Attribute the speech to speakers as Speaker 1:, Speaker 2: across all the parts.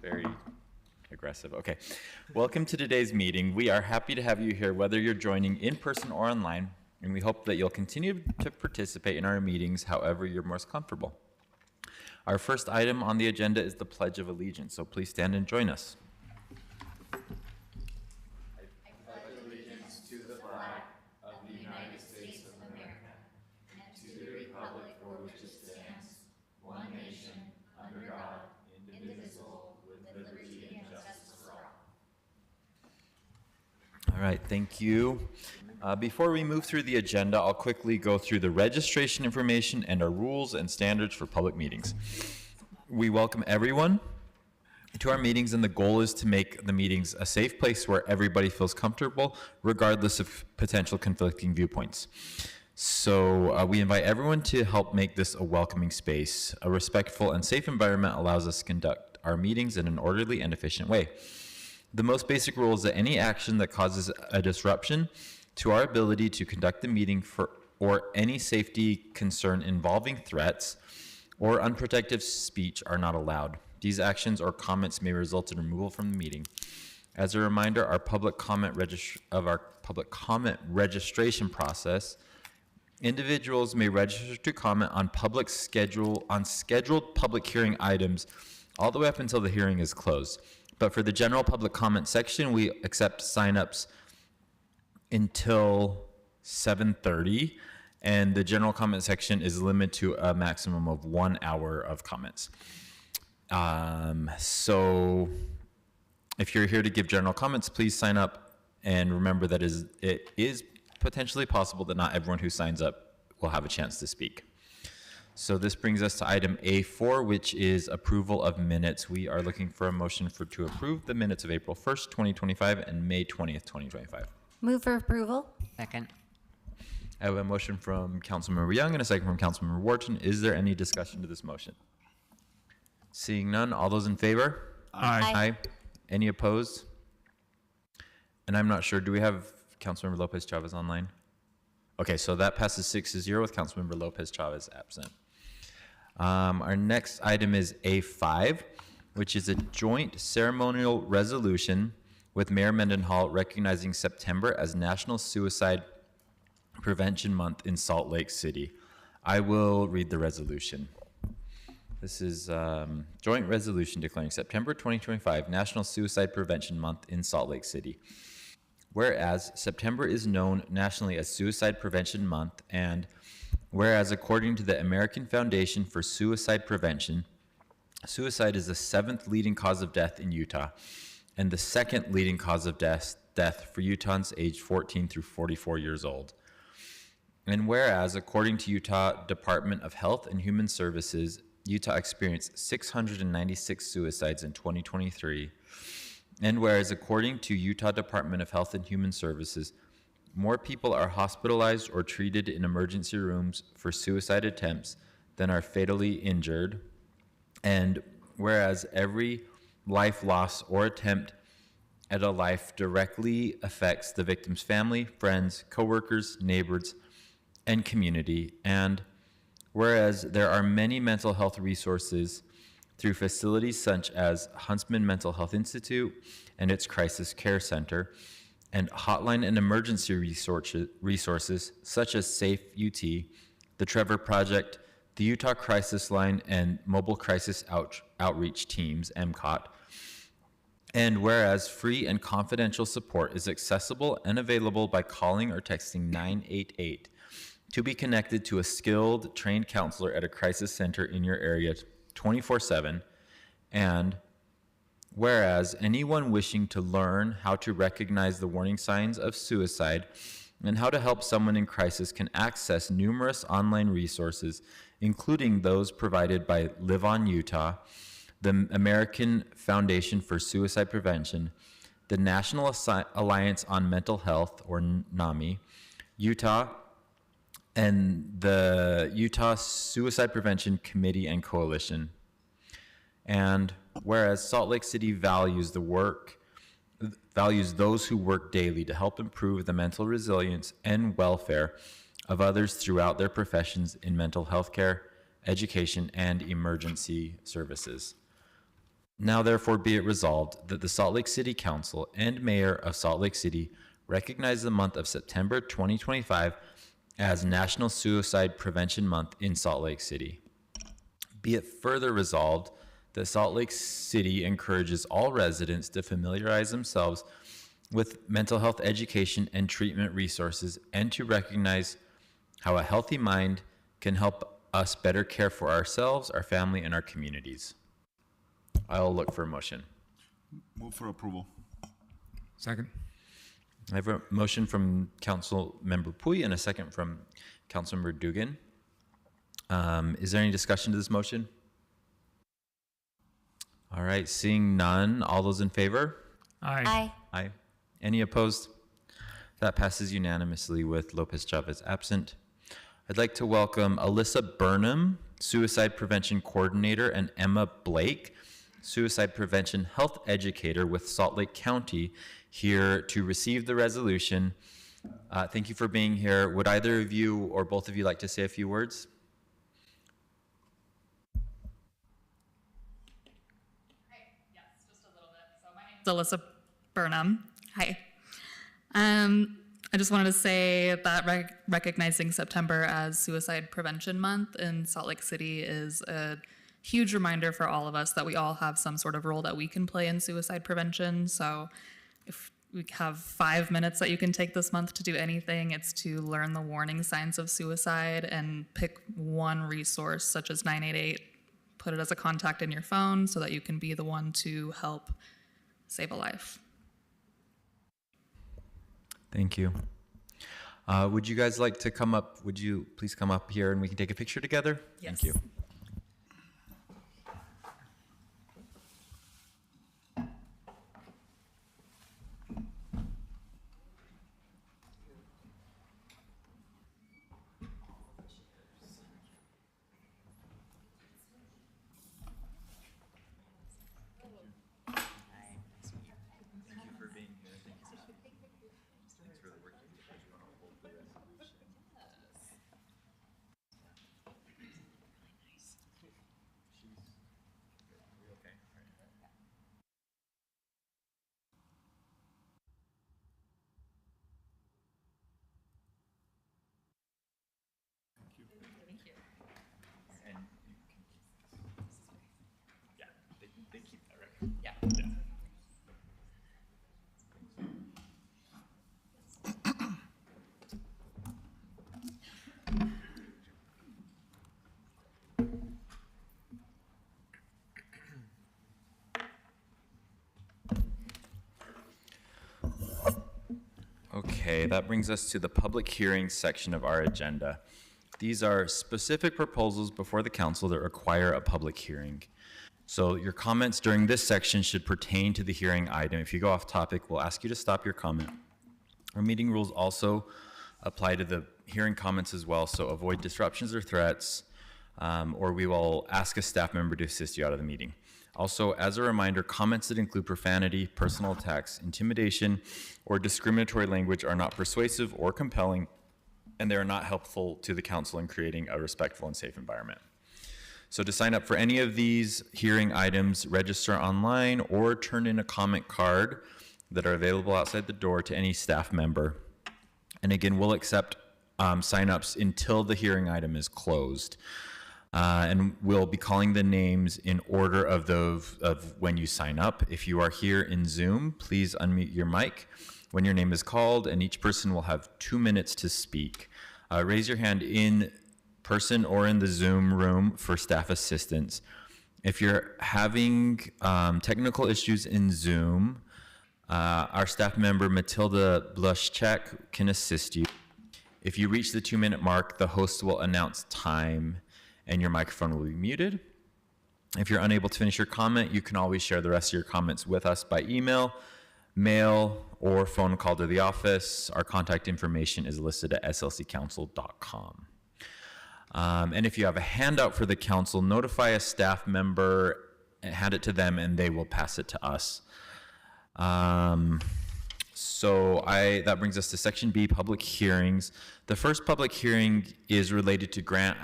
Speaker 1: Very aggressive. Okay. Welcome to today's meeting. We are happy to have you here, whether you're joining in person or online, and we hope that you'll continue to participate in our meetings however you're most comfortable. Our first item on the agenda is the Pledge of Allegiance, so please stand and join us. All right, thank you. Before we move through the agenda, I'll quickly go through the registration information and our rules and standards for public meetings. We welcome everyone to our meetings, and the goal is to make the meetings a safe place where everybody feels comfortable, regardless of potential conflicting viewpoints. So we invite everyone to help make this a welcoming space. A respectful and safe environment allows us to conduct our meetings in an orderly and efficient way. The most basic rule is that any action that causes a disruption to our ability to conduct the meeting or any safety concern involving threats or unprotected speech are not allowed. These actions or comments may result in removal from the meeting. As a reminder, our public comment registration process, individuals may register to comment on scheduled public hearing items all the way up until the hearing is closed. But for the general public comment section, we accept signups until 7:30, and the general comment section is limited to a maximum of 1 hour of comments. So if you're here to give general comments, please sign up, and remember that it is potentially possible that not everyone who signs up will have a chance to speak. So this brings us to item A4, which is approval of minutes. We are looking for a motion to approve the minutes of April 1st, 2025 and May 20th, 2025.
Speaker 2: Move for approval.
Speaker 3: Second.
Speaker 1: I have a motion from Councilmember Young and a second from Councilmember Wharton. Is there any discussion to this motion? Seeing none, all those in favor?
Speaker 2: Aye.
Speaker 1: Aye. Any opposed? And I'm not sure, do we have Councilmember Lopez Chavez online? Okay, so that passes 6-0 with Councilmember Lopez Chavez absent. Our next item is A5, which is a joint ceremonial resolution with Mayor Mendenhall recognizing September as National Suicide Prevention Month in Salt Lake City. I will read the resolution. This is joint resolution declaring September 2025 National Suicide Prevention Month in Salt Lake City. Whereas September is known nationally as Suicide Prevention Month, and whereas according to the American Foundation for Suicide Prevention, suicide is the 7th leading cause of death in Utah and the 2nd leading cause of death for Utahns aged 14 through 44 years old. And whereas according to Utah Department of Health and Human Services, Utah experienced 696 suicides in 2023. And whereas according to Utah Department of Health and Human Services, more people are hospitalized or treated in emergency rooms for suicide attempts than are fatally injured. And whereas every life loss or attempt at a life directly affects the victim's family, friends, coworkers, neighbors, and community. And whereas there are many mental health resources through facilities such as Huntsman Mental Health Institute and its Crisis Care Center, and hotline and emergency resources such as Safe UT, the Trevor Project, the Utah Crisis Line, and Mobile Crisis Outreach Teams, MCOT. And whereas free and confidential support is accessible and available by calling or texting 988 to be connected to a skilled, trained counselor at a crisis center in your area 24/7, and whereas anyone wishing to learn how to recognize the warning signs of suicide and how to help someone in crisis can access numerous online resources, including those provided by Live On Utah, the American Foundation for Suicide Prevention, the National Alliance on Mental Health, or NAMI, Utah, and the Utah Suicide Prevention Committee and Coalition. And whereas Salt Lake City values those who work daily to help improve the mental resilience and welfare of others throughout their professions in mental health care, education, and emergency services. Now therefore be it resolved that the Salt Lake City Council and Mayor of Salt Lake City recognize the month of September 2025 as National Suicide Prevention Month in Salt Lake City. Be it further resolved that Salt Lake City encourages all residents to familiarize themselves with mental health education and treatment resources, and to recognize how a healthy mind can help us better care for ourselves, our family, and our communities. I'll look for a motion.
Speaker 4: Move for approval.
Speaker 3: Second.
Speaker 1: I have a motion from Council Member Pui and a second from Councilmember Dugan. Is there any discussion to this motion? All right, seeing none, all those in favor?
Speaker 2: Aye.
Speaker 1: Aye. Any opposed? That passes unanimously with Lopez Chavez absent. I'd like to welcome Alyssa Burnham, Suicide Prevention Coordinator, and Emma Blake, Suicide Prevention Health Educator with Salt Lake County, here to receive the resolution. Thank you for being here. Would either of you or both of you like to say a few words?
Speaker 2: Yes, just a little bit. So my name is Alyssa Burnham. Hi. I just wanted to say that recognizing September as Suicide Prevention Month in Salt Lake City is a huge reminder for all of us that we all have some sort of role that we can play in suicide prevention. So if we have 5 minutes that you can take this month to do anything, it's to learn the warning signs of suicide and pick one resource such as 988, put it as a contact in your phone so that you can be the one to help save a life.
Speaker 1: Thank you. Would you guys like to come up? Would you please come up here and we can take a picture together?
Speaker 2: Yes.
Speaker 1: Thank you. Okay, that brings us to the public hearing section of our agenda. These are specific proposals before the council that require a public hearing. So your comments during this section should pertain to the hearing item. If you go off topic, we'll ask you to stop your comment. Our meeting rules also apply to the hearing comments as well, so avoid disruptions or threats, or we will ask a staff member to assist you out of the meeting. Also, as a reminder, comments that include profanity, personal attacks, intimidation, or discriminatory language are not persuasive or compelling, and they are not helpful to the council in creating a respectful and safe environment. So to sign up for any of these hearing items, register online or turn in a comment card that are available outside the door to any staff member. And again, we'll accept signups until the hearing item is closed. And we'll be calling the names in order of when you sign up. If you are here in Zoom, please unmute your mic when your name is called, and each person will have 2 minutes to speak. Raise your hand in person or in the Zoom room for staff assistance. If you're having technical issues in Zoom, our staff member Matilda Blushchek can assist you. If you reach the 2-minute mark, the host will announce time and your microphone will be muted. If you're unable to finish your comment, you can always share the rest of your comments with us by email, mail, or phone call to the office. Our contact information is listed at slccouncil.com. And if you have a handout for the council, notify a staff member and hand it to them and they will pass it to us. That brings us to section B, public hearings. The first public hearing is related to grant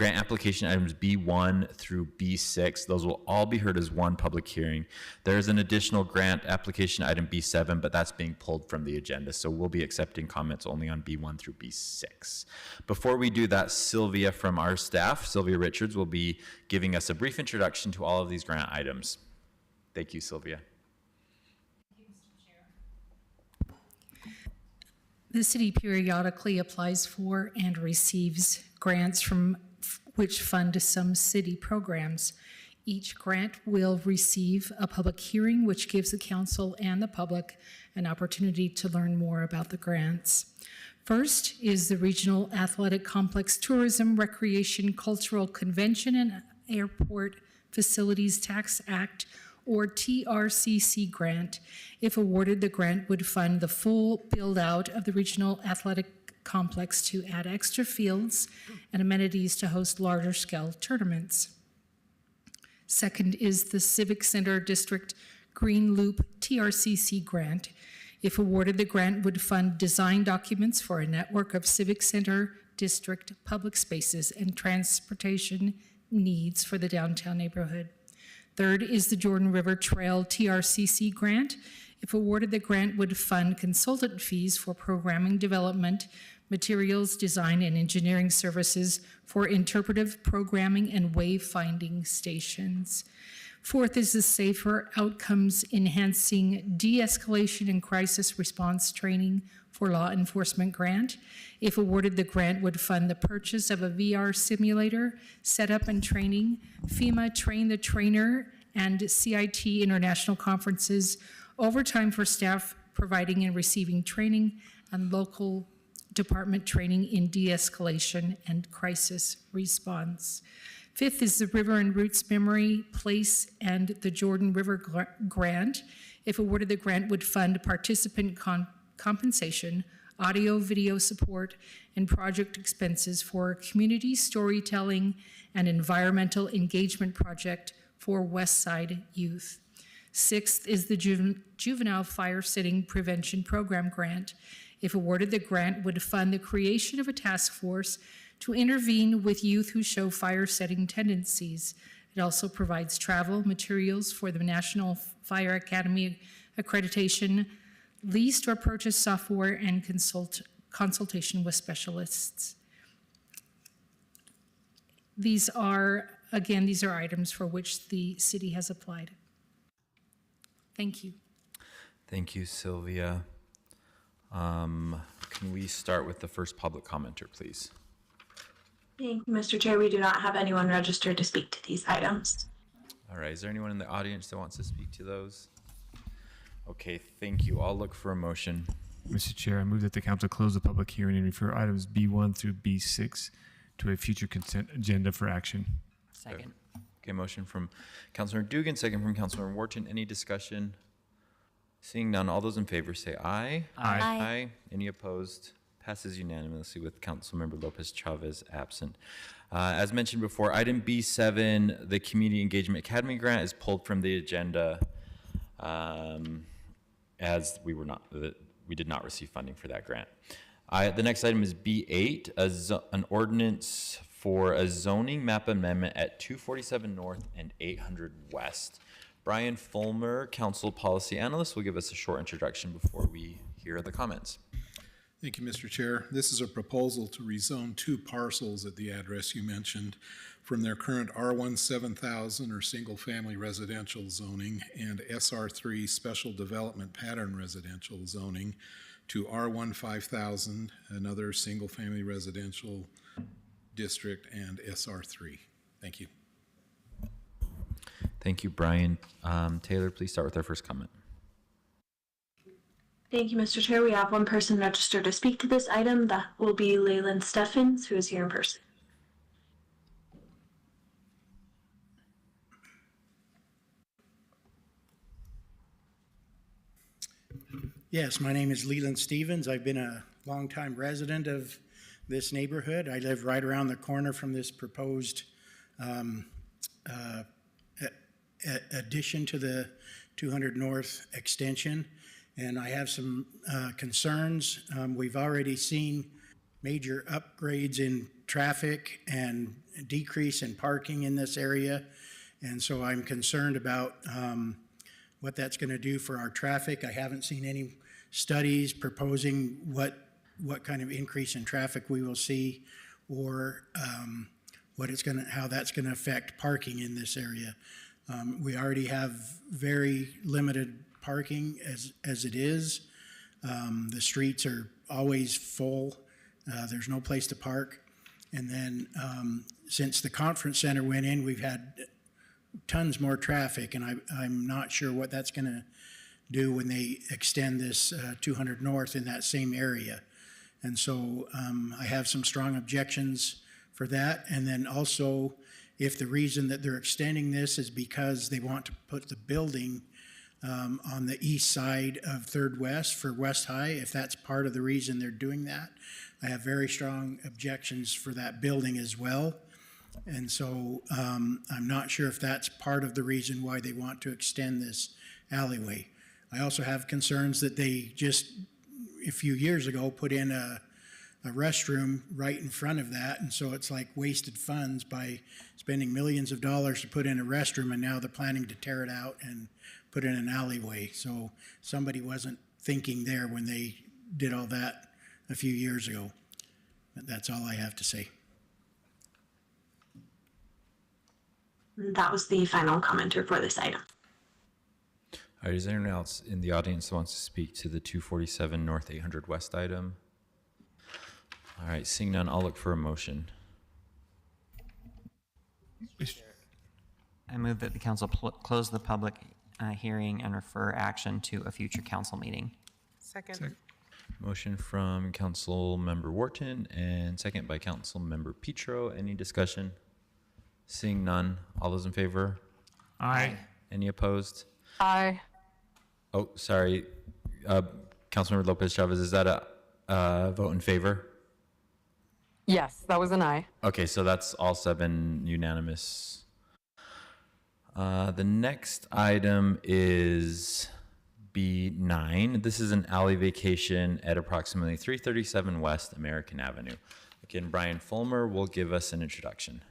Speaker 1: application items B1 through B6. Those will all be heard as one public hearing. There's an additional grant application item B7, but that's being pulled from the agenda. So we'll be accepting comments only on B1 through B6. Before we do that, Sylvia from our staff, Sylvia Richards, will be giving us a brief introduction to all of these grant items. Thank you, Sylvia.
Speaker 3: The city periodically applies for and receives grants from which fund some city programs. Each grant will receive a public hearing, which gives the council and the public an opportunity to learn more about the grants. First is the Regional Athletic Complex Tourism, Recreation, Cultural Convention, and Airport Facilities Tax Act, or TRCC grant. If awarded, the grant would fund the full build-out of the regional athletic complex to add extra fields and amenities to host larger-scale tournaments. Second is the Civic Center District Green Loop TRCC grant. If awarded, the grant would fund design documents for a network of Civic Center District public spaces and transportation needs for the downtown neighborhood. Third is the Jordan River Trail TRCC grant. If awarded, the grant would fund consultant fees for programming development, materials design, and engineering services for interpretive programming and wayfinding stations. Fourth is the Safer Outcomes Enhancing De-escalation and Crisis Response Training for Law Enforcement grant. If awarded, the grant would fund the purchase of a VR simulator, setup and training, FEMA Train the Trainer, and CIT international conferences, overtime for staff providing and receiving training, and local department training in de-escalation and crisis response. Fifth is the River and Roots Memory Place and the Jordan River grant. If awarded, the grant would fund participant compensation, audio, video support, and project expenses for a community storytelling and environmental engagement project for West Side youth. Sixth is the Juvenile Fire Sitting Prevention Program grant. If awarded, the grant would fund the creation of a task force to intervene with youth who show fire-setting tendencies. It also provides travel materials for the National Fire Academy accreditation, leased or purchased software, and consultation with specialists. These are items for which the city has applied. Thank you.
Speaker 1: Thank you, Sylvia. Can we start with the first public commenter, please?
Speaker 4: Thank you, Mr. Chair. We do not have anyone registered to speak to these items.
Speaker 1: All right, is there anyone in the audience that wants to speak to those? Okay, thank you. I'll look for a motion.
Speaker 5: Mr. Chair, I move that the council close the public hearing and refer items B1 through B6 to a future consent agenda for action.
Speaker 6: Second.
Speaker 1: Okay, motion from Councilor Dugan, second from Councilor Wharton. Any discussion? Seeing none, all those in favor say aye.
Speaker 5: Aye.
Speaker 1: Aye. Any opposed? Passes unanimously with Councilmember Lopez Chavez absent. As mentioned before, item B7, the Community Engagement Academy grant, is pulled from the agenda as we did not receive funding for that grant. The next item is B8, an ordinance for a zoning map amendment at 247 North and 800 West. Brian Fulmer, Council Policy Analyst, will give us a short introduction before we hear the comments.
Speaker 7: Thank you, Mr. Chair. This is a proposal to rezone two parcels at the address you mentioned from their current R1 7000 or single-family residential zoning and SR3 special development pattern residential zoning to R1 5000, another single-family residential district, and SR3. Thank you.
Speaker 1: Thank you, Brian. Taylor, please start with our first comment.
Speaker 4: Thank you, Mr. Chair. We have one person registered to speak to this item. That will be Leyland Steffens, who is here in person.
Speaker 8: Yes, my name is Leland Stevens. I've been a longtime resident of this neighborhood. I live right around the corner from this proposed addition to the 200 North extension, and I have some concerns. We've already seen major upgrades in traffic and decrease in parking in this area, and so I'm concerned about what that's going to do for our traffic. I haven't seen any studies proposing what kind of increase in traffic we will see, or how that's going to affect parking in this area. We already have very limited parking as it is. The streets are always full. There's no place to park. And then since the conference center went in, we've had tons more traffic, and I'm not sure what that's going to do when they extend this 200 North in that same area. And so I have some strong objections for that. And then also, if the reason that they're extending this is because they want to put the building on the east side of Third West for West High, if that's part of the reason they're doing that, I have very strong objections for that building as well. And so I'm not sure if that's part of the reason why they want to extend this alleyway. I also have concerns that they just, a few years ago, put in a restroom right in front of that, and so it's like wasted funds by spending millions of dollars to put in a restroom, and now they're planning to tear it out and put in an alleyway. So somebody wasn't thinking there when they did all that a few years ago. But that's all I have to say.
Speaker 4: That was the final commenter for this item.
Speaker 1: All right, is there anyone else in the audience that wants to speak to the 247 North 800 West item? All right, seeing none, I'll look for a motion.
Speaker 6: I move that the council close the public hearing and refer action to a future council meeting.
Speaker 9: Second.
Speaker 1: Motion from Council Member Wharton and second by Council Member Petro. Any discussion? Seeing none, all those in favor?
Speaker 5: Aye.
Speaker 1: Any opposed?
Speaker 9: Aye.
Speaker 1: Oh, sorry, Councilmember Lopez Chavez, is that a vote in favor?
Speaker 9: Yes, that was an aye.
Speaker 1: Okay, so that's all 7 unanimous. The next item is B9. This is an alley vacation at approximately 337 West American Avenue. Again, Brian Fulmer will give us an introduction.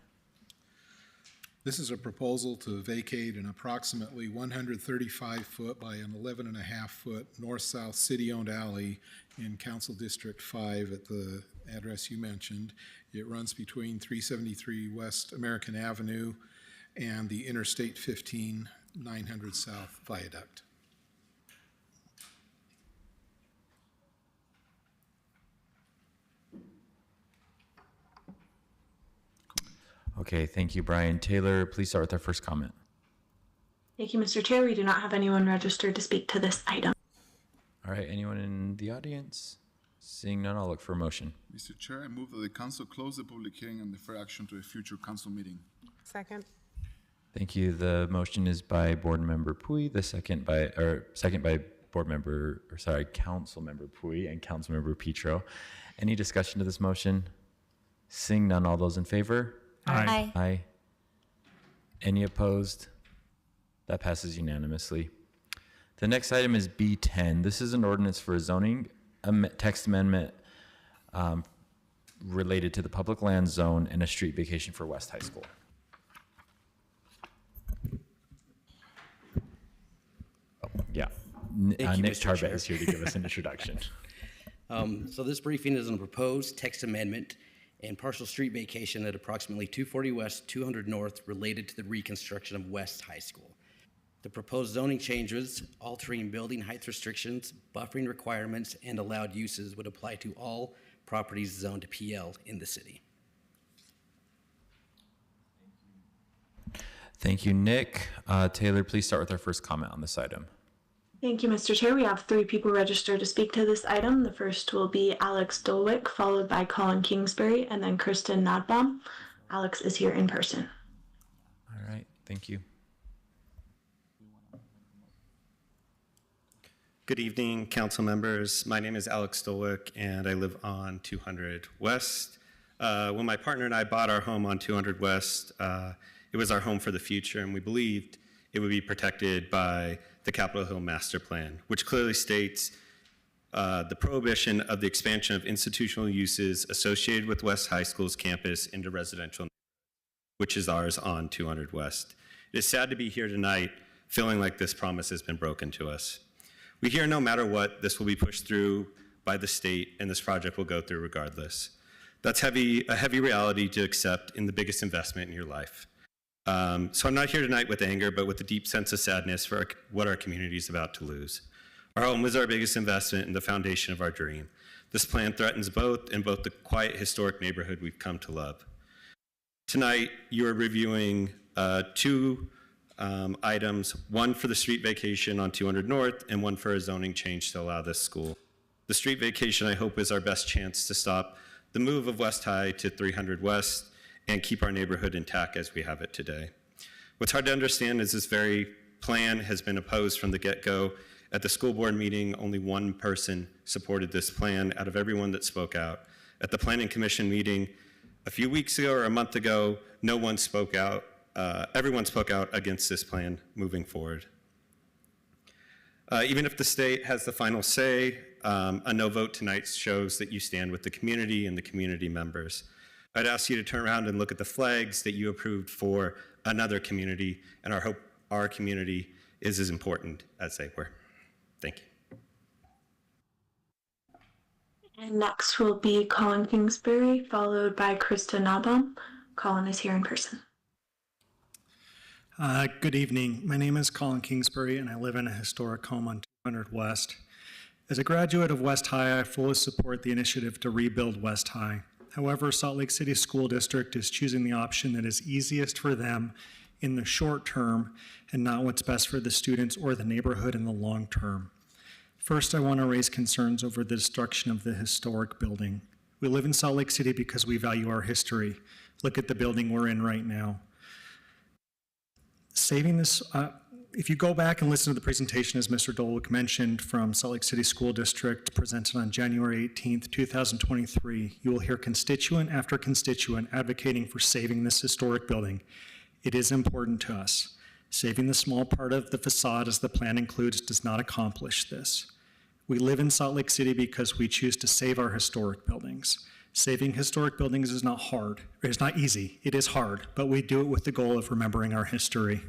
Speaker 7: This is a proposal to vacate an approximately 135-foot by an 11.5-foot north-south city-owned alley in Council District 5 at the address you mentioned. It runs between 373 West American Avenue and the Interstate 15 900 South Viaduct.
Speaker 1: Okay, thank you, Brian. Taylor, please start with our first comment.
Speaker 4: Thank you, Mr. Chair. We do not have anyone registered to speak to this item.
Speaker 1: All right, anyone in the audience? Seeing none, I'll look for a motion.
Speaker 10: Mr. Chair, I move that the council close the public hearing and defer action to a future council meeting.
Speaker 9: Second.
Speaker 1: Thank you. The motion is by Board Member Pui, the second by Council Member Pui and Council Member Petro. Any discussion to this motion? Seeing none, all those in favor?
Speaker 5: Aye.
Speaker 1: Aye. Any opposed? That passes unanimously. The next item is B10. This is an ordinance for a zoning text amendment related to the public land zone and a street vacation for West High School. Oh, yeah.
Speaker 11: Thank you,
Speaker 1: Nick
Speaker 11: Mr. Chair.
Speaker 1: Tarbett is here to give us an introduction.
Speaker 11: So this briefing is on a proposed text amendment and partial street vacation at approximately 240 West, 200 North related to the reconstruction of West High School. The proposed zoning changes, altering building height restrictions, buffering requirements, and allowed uses would apply to all properties zoned to PL in the city.
Speaker 1: Thank you, Nick. Taylor, please start with our first comment on this item.
Speaker 4: Thank you, Mr. Chair. We have 3 people registered to speak to this item. The first will be Alex Dolwick, followed by Colin Kingsbury, and then Kristen Nodbaum. Alex is here in person.
Speaker 1: All right, thank you.
Speaker 12: Good evening, council members. My name is Alex Stolwick, and I live on 200 West. When my partner and I bought our home on 200 West, it was our home for the future, and we believed it would be protected by the Capitol Hill Master Plan, which clearly states the prohibition of the expansion of institutional uses associated with West High School's campus into residential, which is ours on 200 West. It is sad to be here tonight feeling like this promise has been broken to us. We hear no matter what, this will be pushed through by the state and this project will go through regardless. That's a heavy reality to accept in the biggest investment in your life. So I'm not here tonight with anger, but with a deep sense of sadness for what our community is about to lose. Our home is our biggest investment and the foundation of our dream. This plan threatens both the quiet, historic neighborhood we've come to love. Tonight, you are reviewing 2 items, one for the street vacation on 200 North and one for a zoning change to allow this school. The street vacation, I hope, is our best chance to stop the move of West High to 300 West and keep our neighborhood intact as we have it today. What's hard to understand is this very plan has been opposed from the get-go. At the school board meeting, only one person supported this plan out of everyone that spoke out. At the planning commission meeting a few weeks ago or a month ago, no one spoke out. Everyone spoke out against this plan moving forward. Even if the state has the final say, a no vote tonight shows that you stand with the community and the community members. I'd ask you to turn around and look at the flags that you approved for another community, and I hope our community is as important as they were. Thank you.
Speaker 4: And next will be Colin Kingsbury, followed by Krista Nabom. Colin is here in person.
Speaker 13: Good evening. My name is Colin Kingsbury, and I live in a historic home on 200 West. As a graduate of West High, I fully support the initiative to rebuild West High. However, Salt Lake City School District is choosing the option that is easiest for them in the short term and not what's best for the students or the neighborhood in the long term. First, I want to raise concerns over the destruction of the historic building. We live in Salt Lake City because we value our history. Look at the building we're in right now. Saving this, if you go back and listen to the presentation, as Mr. Dolwick mentioned, from Salt Lake City School District presented on January 18th, 2023, you will hear constituent after constituent advocating for saving this historic building. It is important to us. Saving the small part of the facade as the plan includes does not accomplish this. We live in Salt Lake City because we choose to save our historic buildings. Saving historic buildings is not hard. It's not easy. It is hard, but we do it with the goal of remembering our history.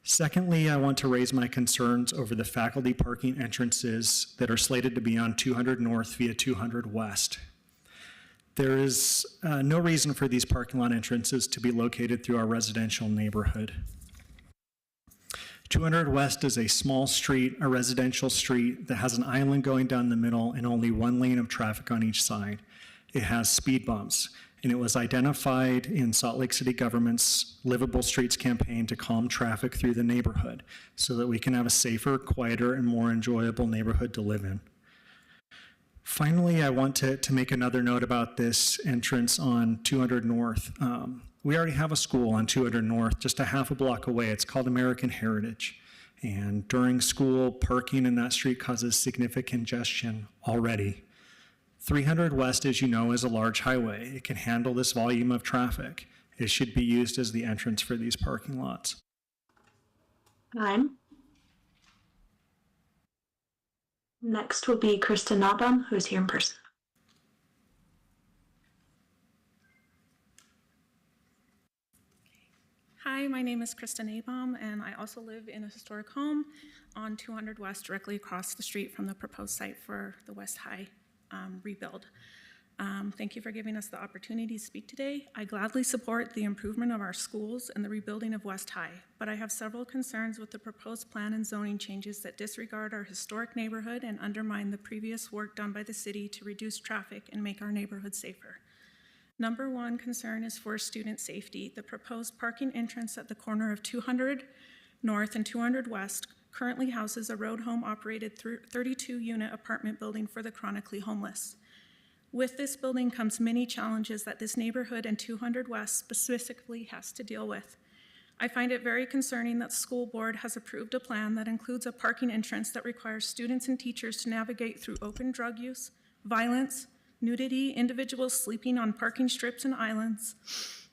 Speaker 13: Secondly, I want to raise my concerns over the faculty parking entrances that are slated to be on 200 North via 200 West. There is no reason for these parking lot entrances to be located through our residential neighborhood. 200 West is a small street, a residential street that has an island going down the middle and only one lane of traffic on each side. It has speed bumps, and it was identified in Salt Lake City government's Livable Streets campaign to calm traffic through the neighborhood so that we can have a safer, quieter, and more enjoyable neighborhood to live in. Finally, I want to make another note about this entrance on 200 North. We already have a school on 200 North, just a half a block away. It's called American Heritage. And during school, parking in that street causes significant congestion already. 300 West, as you know, is a large highway. It can handle this volume of traffic. It should be used as the entrance for these parking lots.
Speaker 4: Time. Next will be Krista Nabom, who is here in person.
Speaker 14: Hi, my name is Krista Nabom, and I also live in a historic home on 200 West, directly across the street from the proposed site for the West High rebuild. Thank you for giving us the opportunity to speak today. I gladly support the improvement of our schools and the rebuilding of West High, but I have several concerns with the proposed plan and zoning changes that disregard our historic neighborhood and undermine the previous work done by the city to reduce traffic and make our neighborhood safer. Number one concern is for student safety. The proposed parking entrance at the corner of 200 North and 200 West currently houses a road home operated 32-unit apartment building for the chronically homeless. With this building comes many challenges that this neighborhood and 200 West specifically has to deal with. I find it very concerning that the school board has approved a plan that includes a parking entrance that requires students and teachers to navigate through open drug use, violence, nudity, individuals sleeping on parking strips and islands,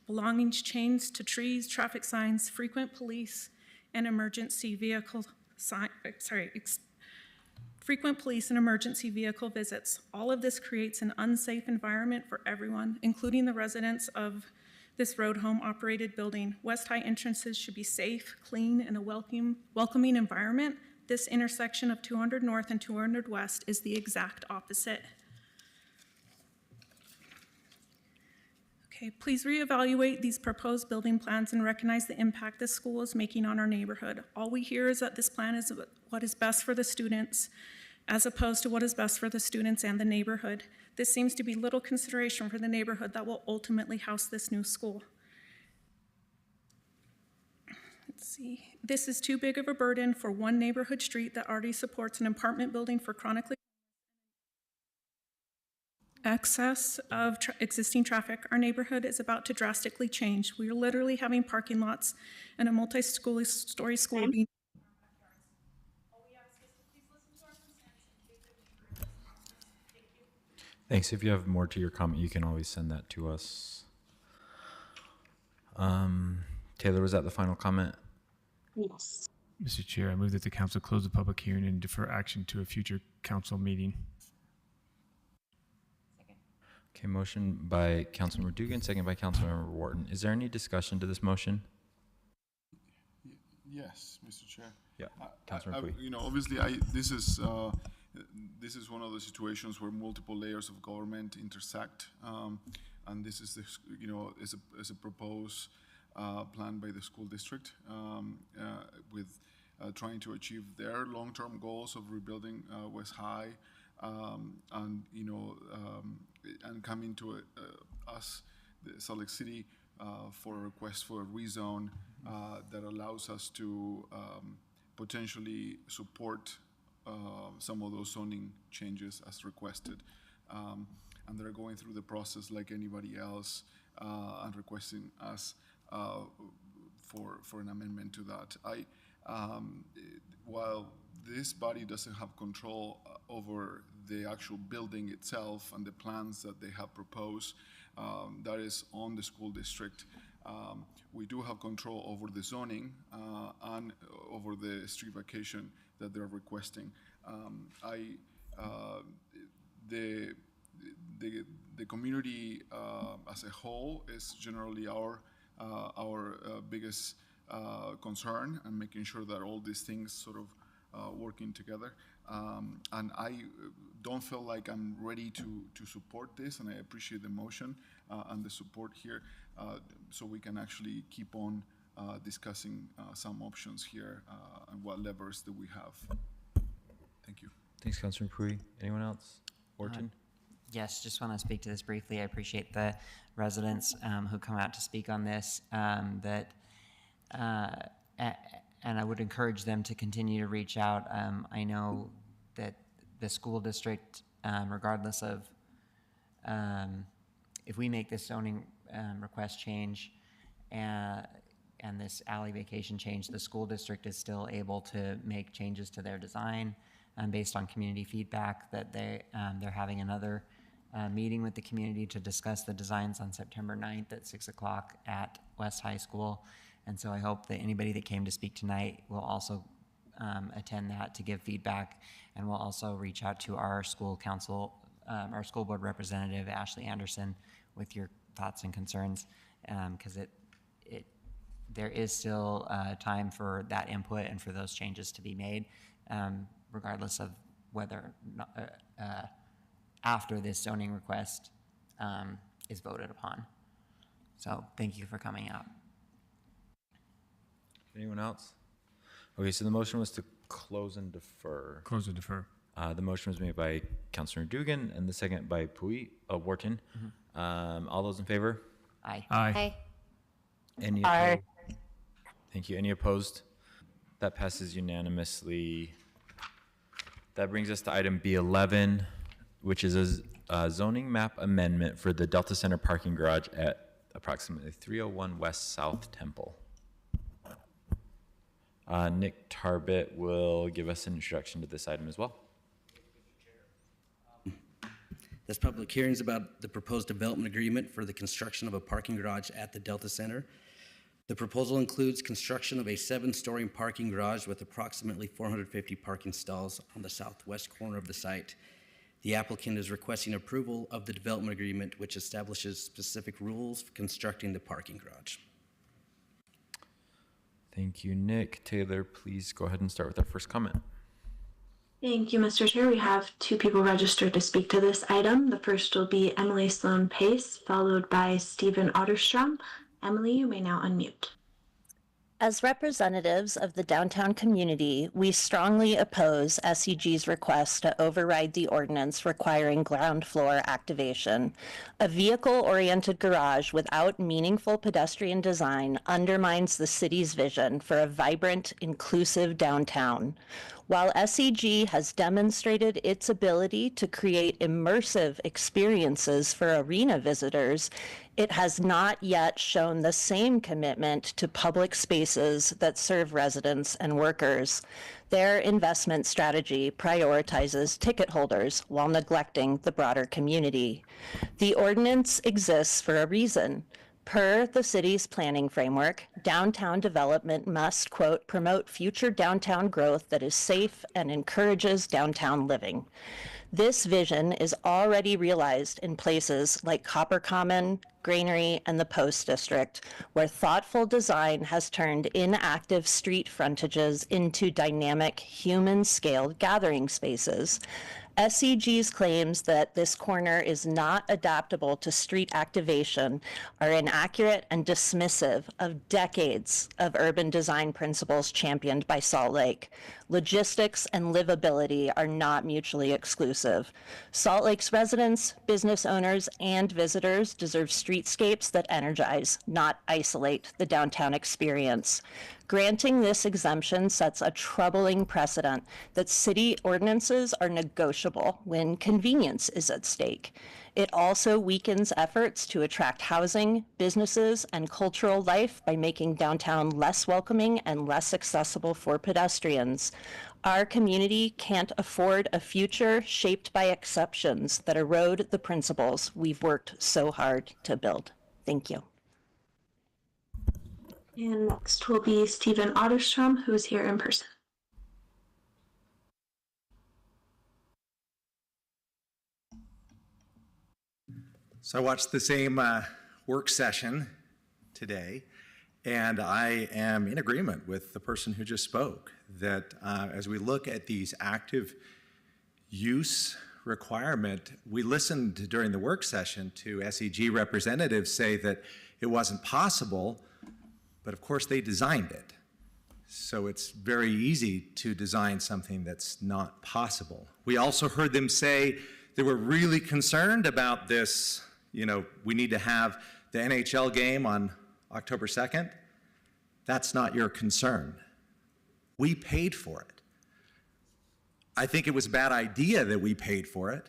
Speaker 14: belongings chained to trees, traffic signs, frequent police and emergency vehicle frequent police and emergency vehicle visits. All of this creates an unsafe environment for everyone, including the residents of this road home operated building. West High entrances should be safe, clean, and a welcoming environment. This intersection of 200 North and 200 West is the exact opposite. Okay, please reevaluate these proposed building plans and recognize the impact this school is making on our neighborhood. All we hear is that this plan is what is best for the students, as opposed to what is best for the students and the neighborhood. This seems to be little consideration for the neighborhood that will ultimately house this new school. let's see. This is too big of a burden for one neighborhood street that already supports an apartment building for chronically excess of existing traffic. Our neighborhood is about to drastically change. We are literally having parking lots and a multi-story school being.
Speaker 1: Thanks. If you have more to your comment, you can always send that to us. Taylor, was that the final comment?
Speaker 4: Yes.
Speaker 5: Mr. Chair, I move that the council close the public hearing and defer action to a future council meeting.
Speaker 1: Okay, motion by Councilmember Dugan, second by Councilmember Wharton. Is there any discussion to this motion?
Speaker 10: Yes, Mr. Chair.
Speaker 1: Yeah, Councilmember Pui.
Speaker 10: You know, obviously, this is one of the situations where multiple layers of government intersect, and this is is a proposed plan by the school district with trying to achieve their long-term goals of rebuilding West High, and and coming to us, the Salt Lake City, for a request for a rezone that allows us to potentially support some of those zoning changes as requested. And they're going through the process like anybody else and requesting us for an amendment to that. While this body doesn't have control over the actual building itself and the plans that they have proposed, that is on the school district. We do have control over the zoning and over the street vacation that they're requesting. The community as a whole is generally our biggest concern, and making sure that all these things sort of working together. And I don't feel like I'm ready to support this, and I appreciate the motion and the support here, so we can actually keep on discussing some options here and what levers that we have. Thank you.
Speaker 1: Thanks, Councilor Pui. Anyone else? Wharton?
Speaker 6: Yes, just want to speak to this briefly. I appreciate the residents who come out to speak on this, and I would encourage them to continue to reach out. I know that the school district, regardless of if we make this zoning request change and this alley vacation change, the school district is still able to make changes to their design based on community feedback. That they're having another meeting with the community to discuss the designs on September 9th at 6 o'clock at West High School. And so I hope that anybody that came to speak tonight will also attend that to give feedback, and we'll also reach out to our school council, our school board representative, Ashley Anderson, with your thoughts and concerns, because there is still time for that input and for those changes to be made, regardless of whether after this zoning request is voted upon. So thank you for coming out.
Speaker 1: Anyone else? Okay, so the motion was to close and defer.
Speaker 5: Close and defer.
Speaker 1: The motion was made by Councilor Dugan and the second by Wharton. All those in favor?
Speaker 6: Aye.
Speaker 5: Aye.
Speaker 1: Any
Speaker 9: Aye.
Speaker 1: opposed? Thank you. Any opposed? That passes unanimously. That brings us to item B11, which is a zoning map amendment for the Delta Center parking garage at approximately 301 West South Temple. Nick Tarbett will give us an introduction to this item as well.
Speaker 11: This public hearing is about the proposed development agreement for the construction of a parking garage at the Delta Center. The proposal includes construction of a 7-story parking garage with approximately 450 parking stalls on the southwest corner of the site. The applicant is requesting approval of the development agreement, which establishes specific rules for constructing the parking garage.
Speaker 1: Thank you, Nick. Taylor, please go ahead and start with our first comment.
Speaker 4: Thank you, Mr. Chair. We have 2 people registered to speak to this item. The first will be Emily Sloan Pace, followed by Stephen Otterstrom. Emily, you may now unmute.
Speaker 15: As representatives of the downtown community, we strongly oppose SEG's request to override the ordinance requiring ground floor activation. A vehicle-oriented garage without meaningful pedestrian design undermines the city's vision for a vibrant, inclusive downtown. While SEG has demonstrated its ability to create immersive experiences for arena visitors, it has not yet shown the same commitment to public spaces that serve residents and workers. Their investment strategy prioritizes ticket holders while neglecting the broader community. The ordinance exists for a reason. Per the city's planning framework, downtown development must, quote, promote future downtown growth that is safe and encourages downtown living. This vision is already realized in places like Copper Common, Granary, and the Post District, where thoughtful design has turned inactive street frontages into dynamic, human-scaled gathering spaces. SEG's claims that this corner is not adaptable to street activation are inaccurate and dismissive of decades of urban design principles championed by Salt Lake. Logistics and livability are not mutually exclusive. Salt Lake's residents, business owners, and visitors deserve streetscapes that energize, not isolate the downtown experience. Granting this exemption sets a troubling precedent that city ordinances are negotiable when convenience is at stake. It also weakens efforts to attract housing, businesses, and cultural life by making downtown less welcoming and less accessible for pedestrians. Our community can't afford a future shaped by exceptions that erode the principles we've worked so hard to build. Thank you.
Speaker 4: And next will be Stephen Otterstrom, who is here in person.
Speaker 16: So I watched the same work session today, and I am in agreement with the person who just spoke, that as we look at these active use requirement, we listened during the work session to SEG representatives say that it wasn't possible, but of course they designed it. So it's very easy to design something that's not possible. We also heard them say they were really concerned about this, we need to have the NHL game on October 2nd. That's not your concern. We paid for it. I think it was a bad idea that we paid for it.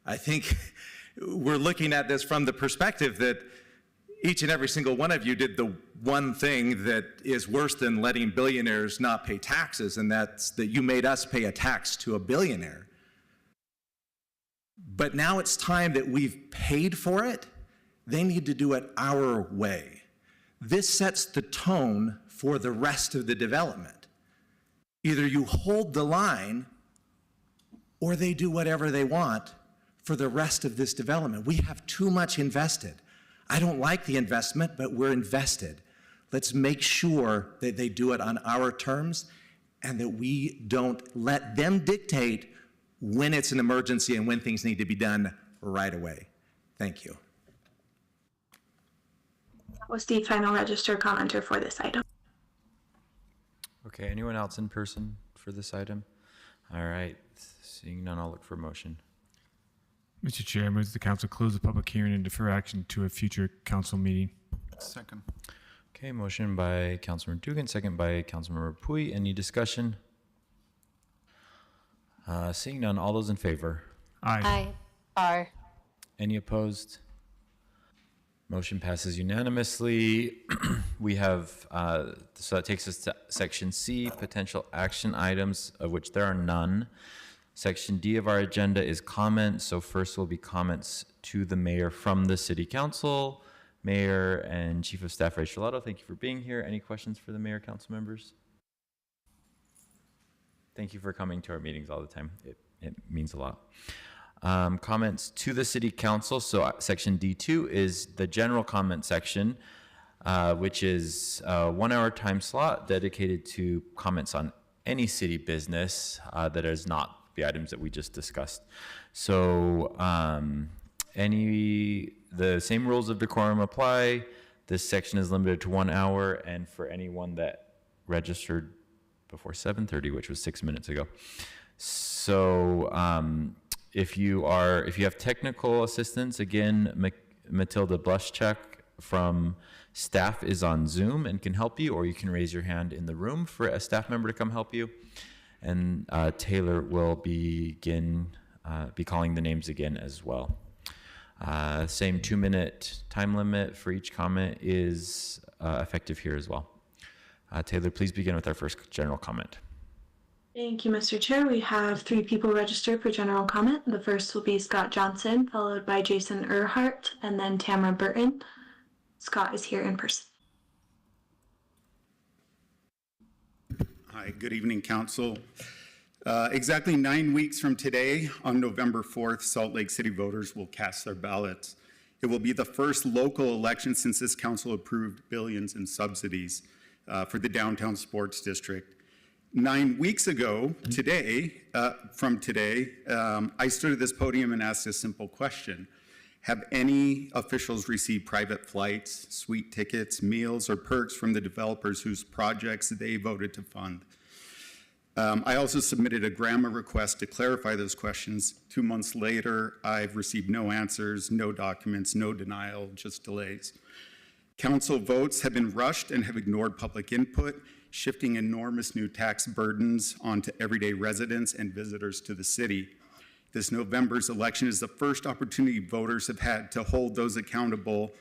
Speaker 16: I think we're looking at this from the perspective that each and every single one of you did the one thing that is worse than letting billionaires not pay taxes, and that's that you made us pay a tax to a billionaire. But now it's time that we've paid for it. They need to do it our way. This sets the tone for the rest of the development. Either you hold the line or they do whatever they want for the rest of this development. We have too much invested. I don't like the investment, but we're invested. Let's make sure that they do it on our terms and that we don't let them dictate when it's an emergency and when things need to be done right away. Thank you.
Speaker 4: That was the final registered commenter for this item.
Speaker 1: Okay, anyone else in person for this item? All right, seeing none, I'll look for a motion.
Speaker 5: Mr. Chair, I move that the council close the public hearing and defer action to a future council meeting.
Speaker 10: Second.
Speaker 1: Okay, motion by Councilmember Dugan, second by Councilmember Pui. Any discussion? Seeing none, all those in favor?
Speaker 5: Aye.
Speaker 9: Aye.
Speaker 1: Any opposed? Motion passes unanimously. We have, so that takes us to section C, potential action items, of which there are none. Section D of our agenda is comments. So first will be comments to the mayor from the city council. Mayor and Chief of Staff Ray Sherlato, thank you for being here. Any questions for the mayor, council members? Thank you for coming to our meetings all the time. It means a lot. Comments to the city council. So section D2 is the general comment section, which is a 1 hour time slot dedicated to comments on any city business that is not the items that we just discussed. So the same rules of decorum apply. This section is limited to 1 hour, and for anyone that registered before 7:30, which was 6 minutes ago. So if you have technical assistance, again, Matilda Bluschek from staff is on Zoom and can help you, or you can raise your hand in the room for a staff member to come help you. And Taylor will be calling the names again as well. Same 2-minute time limit for each comment is effective here as well. Taylor, please begin with our first general comment.
Speaker 4: Thank you, Mr. Chair. We have 3 people registered for general comment. The first will be Scott Johnson, followed by Jason Earhart, and then Tamara Burton. Scott is here in person.
Speaker 17: Hi, good evening, Council. Exactly 9 weeks from today, on November 4th, Salt Lake City voters will cast their ballots. It will be the first local election since this council approved billions in subsidies for the downtown sports district. 9 weeks ago, from today, I stood at this podium and asked a simple question. Have any officials received private flights, suite tickets, meals, or perks from the developers whose projects they voted to fund? I also submitted a grammar request to clarify those questions. 2 months later, I've received no answers, no documents, no denial, just delays. Council votes have been rushed and have ignored public input, shifting enormous new tax burdens onto everyday residents and visitors to the city. This November's election is the first opportunity voters have had to hold those accountable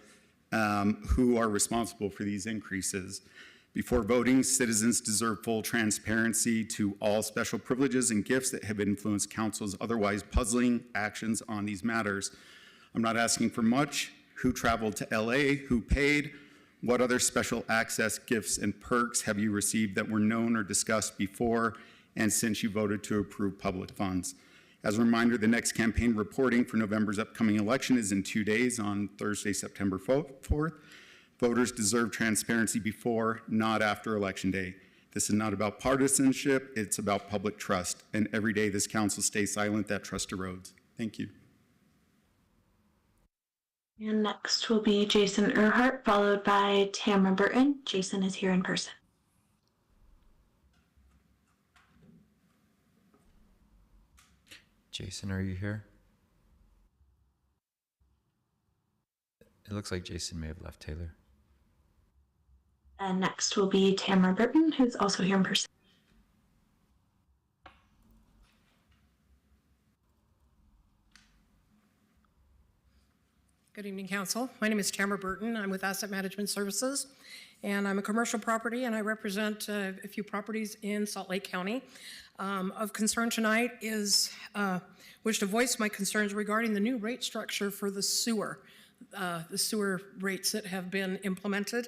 Speaker 17: who are responsible for these increases. Before voting, citizens deserve full transparency to all special privileges and gifts that have influenced council's otherwise puzzling actions on these matters. I'm not asking for much. Who traveled to LA? Who paid? What other special access, gifts, and perks have you received that were known or discussed before and since you voted to approve public funds? As a reminder, the next campaign reporting for November's upcoming election is in 2 days on Thursday, September 4th. Voters deserve transparency before, not after Election Day. This is not about partisanship, it's about public trust. And every day this council stays silent, that trust erodes. Thank you.
Speaker 4: And next will be Jason Earhart, followed by Tamara Burton. Jason is here in person.
Speaker 1: Jason, are you here? It looks like Jason may have left Taylor.
Speaker 4: And next will be Tamara Burton, who's also here in person.
Speaker 18: Good evening, Council. My name is Tamara Burton. I'm with Asset Management Services, and I'm a commercial property, and I represent a few properties in Salt Lake County. Of concern tonight is, wish to voice my concerns regarding the new rate structure for the sewer rates that have been implemented.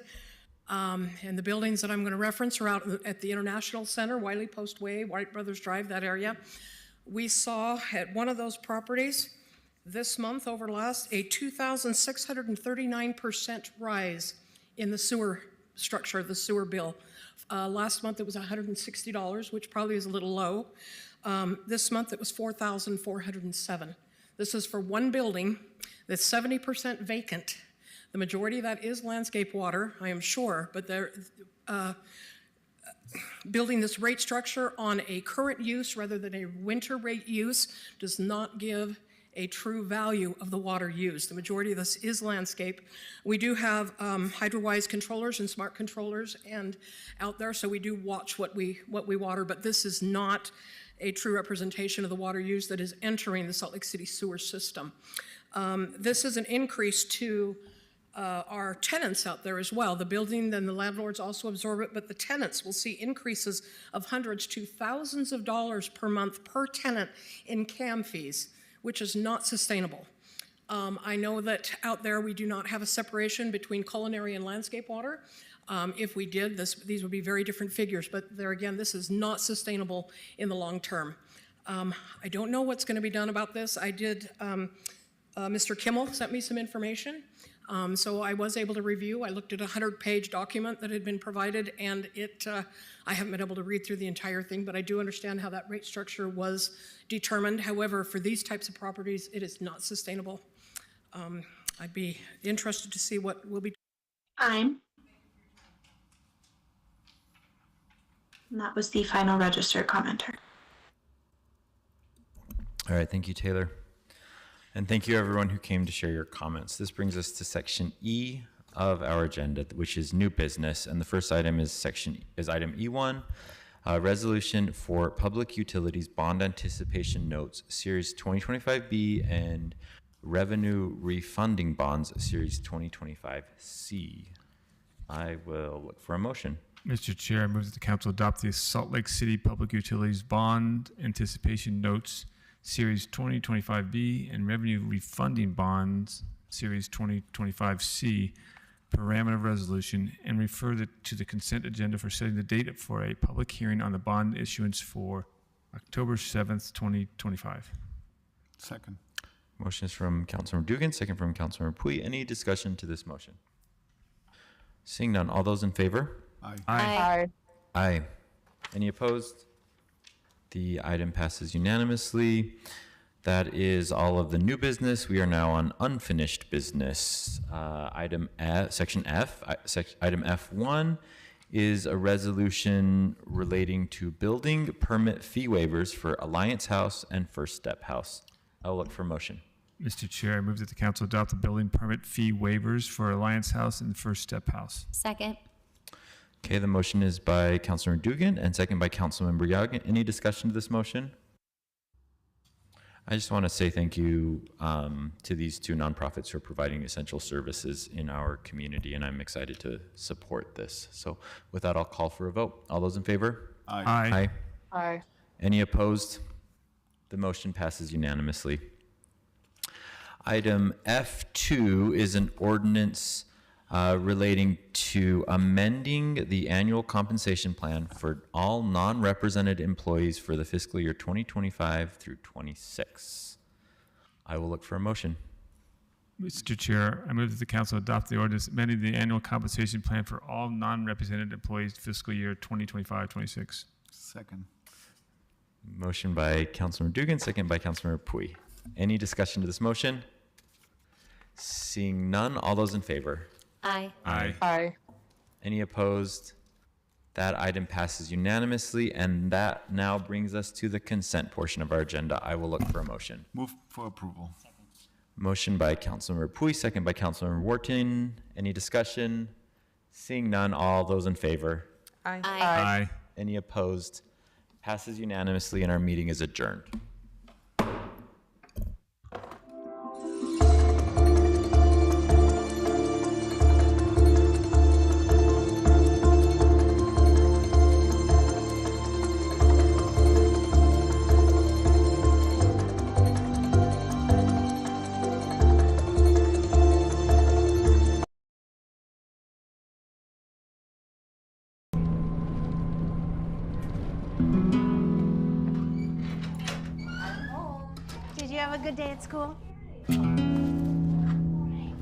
Speaker 18: And the buildings that I'm going to reference are out at the International Center, Wiley Post Way, White Brothers Drive, that area. We saw at one of those properties this month over last a 2,639% rise in the sewer structure, the sewer bill. Last month it was $160, which probably is a little low. This month it was $4,407. This is for one building that's 70% vacant. The majority of that is landscape water, I am sure, but they're building this rate structure on a current use rather than a winter rate use does not give a true value of the water used. The majority of this is landscape. We do have HydroWise controllers and smart controllers and out there, so we do watch what we water, but this is not a true representation of the water use that is entering the Salt Lake City sewer system. This is an increase to our tenants out there as well. The building and the landlords also absorb it, but the tenants will see increases of hundreds to thousands of dollars per month per tenant in CAM fees, which is not sustainable. I know that out there we do not have a separation between culinary and landscape water. If we did, these would be very different figures, but there again, this is not sustainable in the long term. I don't know what's going to be done about this. I did, Mr. Kimmel sent me some information. So I was able to review. I looked at a 100-page document that had been provided, and I haven't been able to read through the entire thing, but I do understand how that rate structure was determined. However, for these types of properties, it is not sustainable. I'd be interested to see what will be.
Speaker 4: And that was the final registered commenter.
Speaker 1: All right, thank you, Taylor. And thank you, everyone who came to share your comments. This brings us to section E of our agenda, which is new business. And the first item is item E1, resolution for public utilities bond anticipation notes, series 2025B, and revenue refunding bonds, series 2025C. I will look for a motion.
Speaker 5: Mr. Chair, I move that the council adopt the Salt Lake City Public Utilities Bond Anticipation Notes, Series 2025B, and Revenue Refunding Bonds, Series 2025C, parameter resolution, and refer to the consent agenda for setting the date for a public hearing on the bond issuance for October 7th, 2025.
Speaker 10: Second.
Speaker 1: Motion is from Councilmember Dugan, second from Councilmember Pui. Any discussion to this motion? Seeing none, all those in favor?
Speaker 10: Aye.
Speaker 9: Aye.
Speaker 1: Aye. Any opposed? The item passes unanimously. That is all of the new business. We are now on unfinished business. Section F, item F1 is a resolution relating to building permit fee waivers for Alliance House and First Step House. I'll look for a motion.
Speaker 5: Mr. Chair, I move that the council adopt the building permit fee waivers for Alliance House and First Step House.
Speaker 19: Second.
Speaker 1: Okay, the motion is by Councilmember Dugan and second by Councilmember Yagin. Any discussion to this motion? I just want to say thank you to these two nonprofits who are providing essential services in our community, and I'm excited to support this. So with that, I'll call for a vote. All those in favor?
Speaker 10: Aye.
Speaker 5: Aye.
Speaker 9: Aye.
Speaker 1: Any opposed? The motion passes unanimously. Item F2 is an ordinance relating to amending the annual compensation plan for all non-represented employees for the fiscal year 2025 through 26. I will look for a motion.
Speaker 5: Mr. Chair, I move that the council adopt the ordinance amending the annual compensation plan for all non-represented employees fiscal year 2025-26.
Speaker 10: Second.
Speaker 1: Motion by Councilmember Dugan, second by Councilmember Pui. Any discussion to this motion? Seeing none, all those in favor?
Speaker 19: Aye.
Speaker 5: Aye.
Speaker 9: Aye.
Speaker 1: Any opposed? That item passes unanimously, and that now brings us to the consent portion of our agenda. I will look for a motion.
Speaker 10: Move for approval.
Speaker 1: Motion by Councilmember Pui, second by Councilmember Wharton. Any discussion? Seeing none, all those in favor?
Speaker 9: Aye.
Speaker 5: Aye.
Speaker 1: Any opposed? Passes unanimously, and our meeting is adjourned.
Speaker 20: Did you have a good day at school?